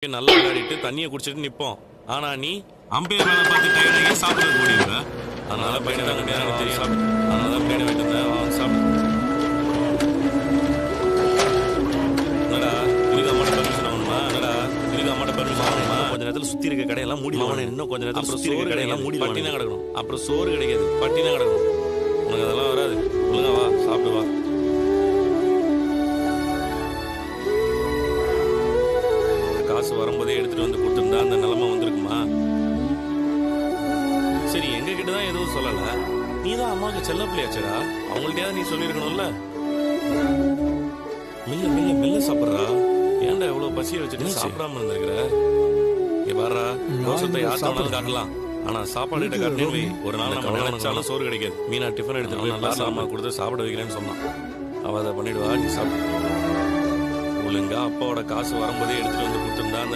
நல்லா விளையாடிட்டு தண்ணியை குடிச்சிட்டு நிப்போம். ஆனா நீ அம்பையர் வேலை பார்த்து டயர்டாகி சாப்பிட கூடியிருக்க. அதனால பையனை தான் கட்டியா எனக்கு தெரியும். அதனால தான் பையனை வைத்து இருந்தேன். சாப்பிடு. என்னடா இதுக்கு அம்மாட்ட பர்மிஷன் ஆகணுமா? என்னடா இதுக்கு அம்மாட்ட பர்மிஷன் ஆகணுமா? கொஞ்ச நேரத்தில் சுத்தி இருக்க கடையெல்லாம் மூடி இன்னும் கொஞ்ச நேரத்தில் சுத்தி இருக்க கடையெல்லாம் மூடி பட்டினா கிடக்கணும். அப்புறம் சோறு கிடைக்காது, பட்டினா கிடக்கணும். உனக்கு அதெல்லாம் வராது. ஒழுங்கா வா, சாப்பிட்டு வா. காசு வரும்போதே எடுத்துட்டு வந்து கொடுத்துருந்தா அந்த நிலைமை வந்திருக்குமா? சரி, எங்க கிட்ட தான் எதுவும் சொல்லல. நீ தான் அம்மாவுக்கு செல்ல பிள்ளையாச்சடா, அவங்கள்ட்டயாவது நீ சொல்லியிருக்கணும்ல. மெல்ல மெல்ல மெல்ல சாப்பிட்றா. ஏன்டா எவ்வளவு பசியை வச்சுட்டு சாப்பிடாம இருந்திருக்கிற? இங்க பாடுறா, தோசத்தை யாருனாலும் காட்டலாம். ஆனா சாப்பாடு கிட்ட காட்டினே வை, ஒரு நாள் நம்ம நினைச்சாலும் சோறு கிடைக்காது. மீனா டிஃபன் எடுத்துட்டு போய் நல்லா சாமா கொடுத்து சாப்பிட வைக்கிறேன்னு சொன்னான். அவ அதை பண்ணிடுவா, நீ சாப்பிடு. ஒழுங்கா அப்பாவோட காசு வரும்போதே எடுத்துட்டு வந்து கொடுத்துருந்தா அந்த